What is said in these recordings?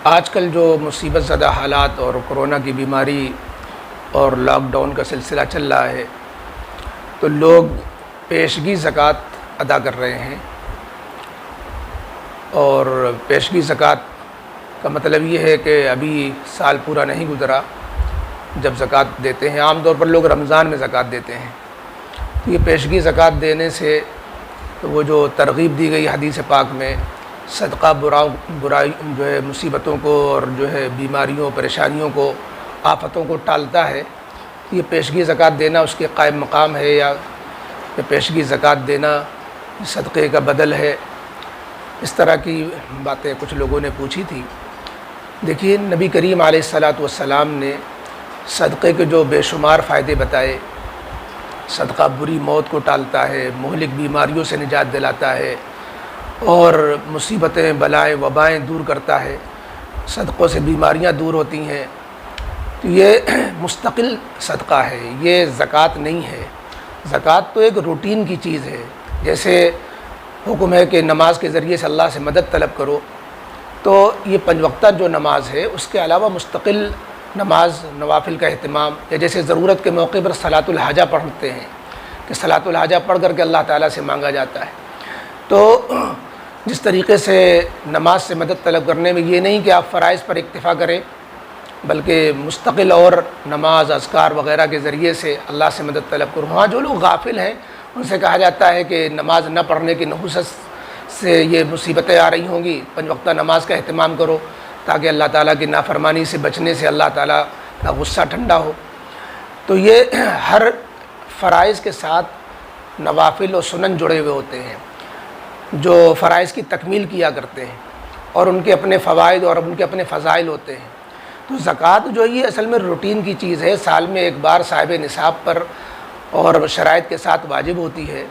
آج کل جو مصیبت زدہ حالات اور کرونا کی بیماری اور لاک ڈاؤن کا سلسلہ چل رہا ہے تو لوگ پیشگی زکوٰۃ ادا کر رہے ہیں، اور پیشگی زکوٰۃ کا مطلب یہ ہے کہ ابھی سال پورا نہیں گزرا جب زکوٰۃ دیتے ہیں۔ عام طور پر لوگ رمضان میں زکوٰۃ دیتے ہیں، تو یہ پیشگی زکوٰۃ دینے سے وہ جو ترغیب دی گئی حدیث پاک میں، صدقہ برائی جو ہے مصیبتوں کو اور جو ہے بیماریوں پریشانیوں کو آفتوں کو ٹالتا ہے، یہ پیشگی زکوٰۃ دینا اس کے قائم مقام ہے، یا پیشگی زکوٰۃ دینا صدقے کا بدل ہے؟ اس طرح کی باتیں کچھ لوگوں نے پوچھی تھی۔ دیکھیے، نبی کریم علیہ الصلاۃ والسلام نے صدقے کے جو بے شمار فائدے بتائے، صدقہ بری موت کو ٹالتا ہے، مہلک بیماریوں سے نجات دلاتا ہے، اور مصیبتیں بلائیں وبائیں دور کرتا ہے، صدقوں سے بیماریاں دور ہوتی ہیں۔ تو یہ مستقل صدقہ ہے، یہ زکوٰۃ نہیں ہے۔ زکوٰۃ تو ایک روٹین کی چیز ہے، جیسے حکم ہے کہ نماز کے ذریعے سے اللہ سے مدد طلب کرو، تو یہ 5 وقتہ جو نماز ہے اس کے علاوہ مستقل نماز نوافل کا اہتمام، یا جیسے ضرورت کے موقع پر صلاۃ الحاجہ پڑھتے ہیں کہ صلاۃ الحاجہ پڑھ کر کے اللہ تعالیٰ سے مانگا جاتا ہے، تو جس طریقے سے نماز سے مدد طلب کرنے میں یہ نہیں کہ آپ فرائض پر اکتفا کریں، بلکہ مستقل اور نماز اذکار وغیرہ کے ذریعے سے اللہ سے مدد طلب کرو۔ ہاں، جو لوگ غافل ہیں ان سے کہا جاتا ہے کہ نماز نہ پڑھنے کی نحوست سے یہ مصیبتیں آ رہی ہوں گی، 5 وقتہ نماز کا اہتمام کرو تاکہ اللہ تعالیٰ کی نافرمانی سے بچنے سے اللہ تعالیٰ کا غصہ ٹھنڈا ہو۔ تو یہ ہر فرائض کے ساتھ نوافل و سنن جڑے ہوئے ہوتے ہیں جو فرائض کی تکمیل کیا کرتے ہیں، اور ان کے اپنے فوائد اور ان کے اپنے فضائل ہوتے ہیں۔ تو زکوٰۃ جو یہ اصل میں روٹین کی چیز ہے، سال میں ایک بار صاحب نصاب پر اور شرائط کے ساتھ واجب ہوتی ہے،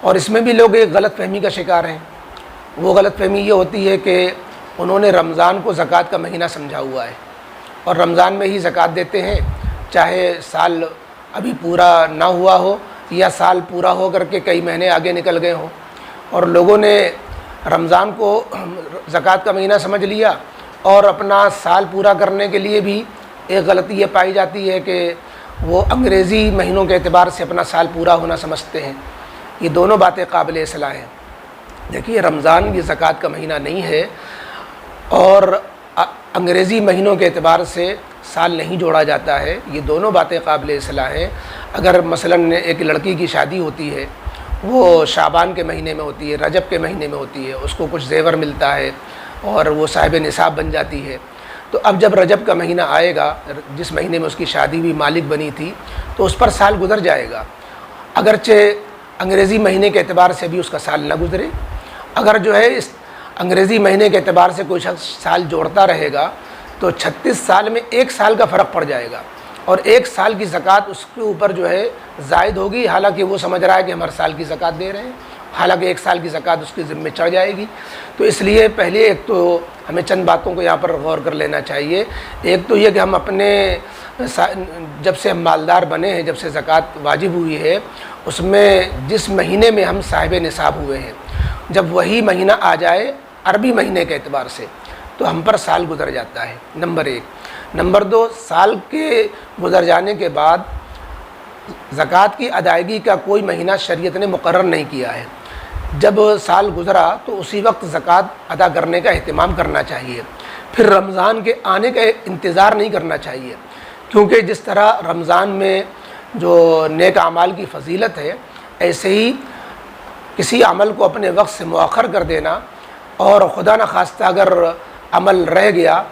اور اس میں بھی لوگ ایک غلط فہمی کا شکار ہیں۔ وہ غلط فہمی یہ ہوتی ہے کہ انہوں نے رمضان کو زکوٰۃ کا مہینہ سمجھا ہوا ہے، اور رمضان میں ہی زکوٰۃ دیتے ہیں، چاہے سال ابھی پورا نہ ہوا ہو یا سال پورا ہو کر کے کئی مہینے آگے نکل گئے ہوں۔ اور لوگوں نے رمضان کو زکوٰۃ کا مہینہ سمجھ لیا، اور اپنا سال پورا کرنے کے لیے بھی ایک غلطی یہ پائی جاتی ہے کہ وہ انگریزی مہینوں کے اعتبار سے اپنا سال پورا ہونا سمجھتے ہیں۔ یہ دونوں باتیں قابل اصلاح ہیں۔ دیکھیے، رمضان یہ زکوٰۃ کا مہینہ نہیں ہے، اور انگریزی مہینوں کے اعتبار سے سال نہیں جوڑا جاتا ہے، یہ دونوں باتیں قابل اصلاح ہیں۔ اگر مثلاً ایک لڑکی کی شادی ہوتی ہے، وہ شعبان کے مہینے میں ہوتی ہے، رجب کے مہینے میں ہوتی ہے، اس کو کچھ زیور ملتا ہے اور وہ صاحب نصاب بن جاتی ہے، تو اب جب رجب کا مہینہ آئے گا، جس مہینے میں اس کی شادی بھی مالک بنی تھی، تو اس پر سال گزر جائے گا، اگرچہ انگریزی مہینے کے اعتبار سے بھی اس کا سال نہ گزرے۔ اگر جو ہے اس انگریزی مہینے کے اعتبار سے کوئی شخص سال جوڑتا رہے گا تو 36 سال میں 1 سال کا فرق پڑ جائے گا، اور 1 سال کی زکوٰۃ اس کے اوپر جو ہے زائد ہوگی، حالانکہ وہ سمجھ رہا ہے کہ ہم ہر سال کی زکوٰۃ دے رہے ہیں، حالانکہ 1 سال کی زکوٰۃ اس کے ذمہ چڑھ جائے گی۔ تو اس لیے پہلے ایک تو ہمیں چند باتوں کو یہاں پر غور کر لینا چاہیے۔ ایک تو یہ کہ ہم اپنے جب سے ہم مالدار بنے ہیں، جب سے زکوٰۃ واجب ہوئی ہے، اس میں جس مہینے میں ہم صاحب نصاب ہوئے ہیں، جب وہی مہینہ آ جائے عربی مہینے کے اعتبار سے، تو ہم پر سال گزر جاتا ہے، نمبر 1۔ نمبر 2، سال کے گزر جانے کے بعد زکوٰۃ کی ادائیگی کا کوئی مہینہ شریعت نے مقرر نہیں کیا ہے۔ جب سال گزرا تو اسی وقت زکوٰۃ ادا کرنے کا اہتمام کرنا چاہیے، پھر رمضان کے آنے کا انتظار نہیں کرنا چاہیے، کیونکہ جس طرح رمضان میں جو نیک اعمال کی فضیلت ہے، ایسے ہی کسی عمل کو اپنے وقت سے مؤخر کر دینا، اور خدا نخواستہ اگر عمل رہ گیا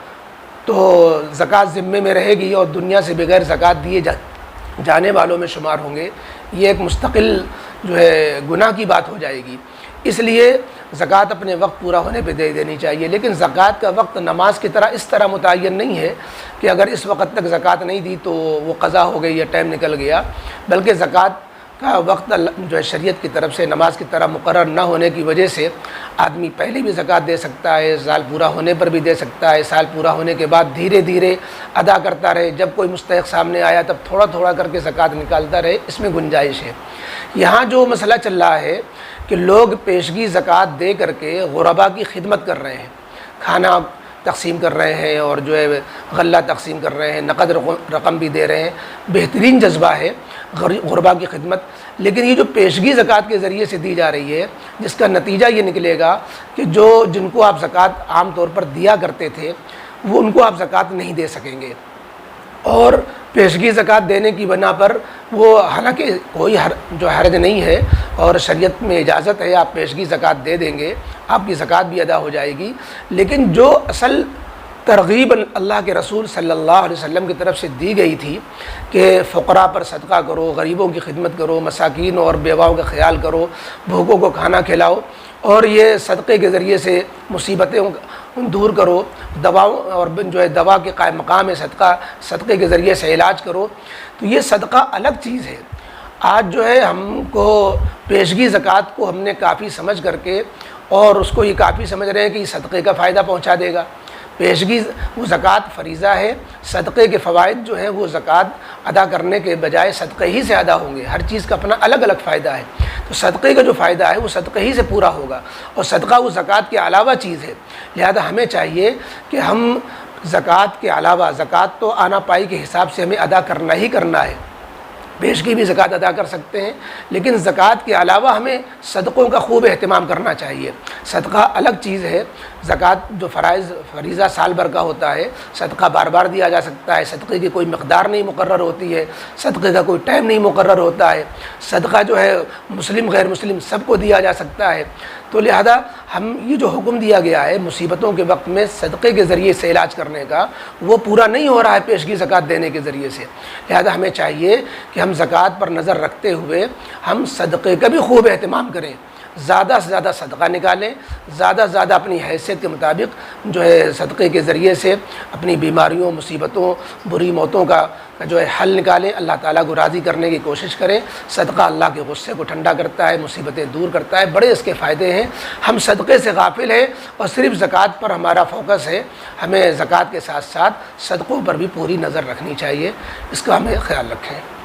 تو زکوٰۃ ذمے میں رہے گی اور دنیا سے بغیر زکوٰۃ دیے جانے والوں میں شمار ہوں گے، یہ ایک مستقل جو ہے گناہ کی بات ہو جائے گی۔ اس لیے زکوٰۃ اپنے وقت پورا ہونے پہ دے دینی چاہیے، لیکن زکوٰۃ کا وقت نماز کی طرح اس طرح متعین نہیں ہے کہ اگر اس وقت تک زکوٰۃ نہیں دی تو وہ قضا ہو گئی یا ٹائم نکل گیا، بلکہ زکوٰۃ کا وقت جو ہے شریعت کی طرف سے نماز کی طرح مقرر نہ ہونے کی وجہ سے آدمی پہلے بھی زکوٰۃ دے سکتا ہے، سال پورا ہونے پر بھی دے سکتا ہے، سال پورا ہونے کے بعد دھیرے دھیرے ادا کرتا رہے، جب کوئی مستحق سامنے آیا تب تھوڑا تھوڑا کر کے زکوٰۃ نکالتا رہے، اس میں گنجائش ہے۔ یہاں جو مسئلہ چل رہا ہے کہ لوگ پیشگی زکوٰۃ دے کر کے غربا کی خدمت کر رہے ہیں، کھانا تقسیم کر رہے ہیں اور جو ہے غلہ تقسیم کر رہے ہیں، نقد رقم بھی دے رہے ہیں، بہترین جذبہ ہے غربا کی خدمت. لیکن یہ جو پیشگی زکوٰۃ کے ذریعے سے دی جا رہی ہے، جس کا نتیجہ یہ نکلے گا کہ جن کو آپ زکوٰۃ عام طور پر دیا کرتے تھے وہ ان کو آپ زکوٰۃ نہیں دے سکیں گے. اور پیشگی زکوٰۃ دینے کی بنا پر وہ حالانکہ کوئی جو حرج نہیں ہے اور شریعت میں اجازت ہے، آپ پیشگی زکوٰۃ دے دیں گے، آپ کی زکوٰۃ بھی ادا ہو جائے گی. لیکن جو اصل ترغیب اللہ کے رسول صلی اللہ علیہ وسلم کی طرف سے دی گئی تھی کہ فقراء پر صدقہ کرو، غریبوں کی خدمت کرو، مساکین اور بیواؤں کا خیال کرو، بھوکوں کو کھانا کھلاؤ، اور یہ صدقے کے ذریعے سے مصیبتیں دور کرو، دواؤں اور جو ہے دوا کے قائم مقام ہے صدقے کے ذریعے سے علاج کرو. تو یہ صدقہ الگ چیز ہے. آج جو ہے ہم کو پیشگی زکوٰۃ کو ہم نے کافی سمجھ کر کے اور اس کو یہ کافی سمجھ رہے ہیں کہ یہ صدقے کا فائدہ پہنچا دے گا. پیشگی وہ زکوٰۃ فریضہ ہے، صدقے کے فوائد جو ہیں وہ زکوٰۃ ادا کرنے کے بجائے صدقے ہی سے ادا ہوں گے. ہر چیز کا اپنا الگ الگ فائدہ ہے. تو صدقے کا جو فائدہ ہے وہ صدقے ہی سے پورا ہوگا، اور صدقہ وہ زکوٰۃ کے علاوہ چیز ہے. لہذا ہمیں چاہیے کہ ہم زکوٰۃ کے علاوہ، زکوٰۃ تو آنا پائی کے حساب سے ہمیں ادا کرنا ہی کرنا ہے، پیشگی بھی زکوٰۃ ادا کر سکتے ہیں، لیکن زکوٰۃ کے علاوہ ہمیں صدقوں کا خوب اہتمام کرنا چاہیے. صدقہ الگ چیز ہے. زکوٰۃ جو فریضہ سال بھر کا ہوتا ہے، صدقہ بار بار دیا جا سکتا ہے. صدقے کی کوئی مقدار نہیں مقرر ہوتی ہے، صدقے کا کوئی ٹائم نہیں مقرر ہوتا ہے. صدقہ جو ہے مسلم غیر مسلم سب کو دیا جا سکتا ہے. تو لہذا ہم یہ جو حکم دیا گیا ہے مصیبتوں کے وقت میں صدقے کے ذریعے سے علاج کرنے کا، وہ پورا نہیں ہو رہا ہے پیشگی زکوٰۃ دینے کے ذریعے سے. لہذا ہمیں چاہیے کہ ہم زکوٰۃ پر نظر رکھتے ہوئے ہم صدقے کا بھی خوب اہتمام کریں، زیادہ سے زیادہ صدقہ نکالیں، زیادہ سے زیادہ اپنی حیثیت کے مطابق جو ہے صدقے کے ذریعے سے اپنی بیماریوں، مصیبتوں، بری موتوں کا جو ہے حل نکالیں، اللہ تعالیٰ کو راضی کرنے کی کوشش کریں. صدقہ اللہ کے غصے کو ٹھنڈا کرتا ہے، مصیبتیں دور کرتا ہے، بڑے اس کے فائدے ہیں. ہم صدقے سے غافل ہیں اور صرف زکوٰۃ پر ہمارا فوکس ہے. ہمیں زکوٰۃ کے ساتھ ساتھ صدقوں پر بھی پوری نظر رکھنی چاہیے. اس کا ہمیں خیال رکھیں.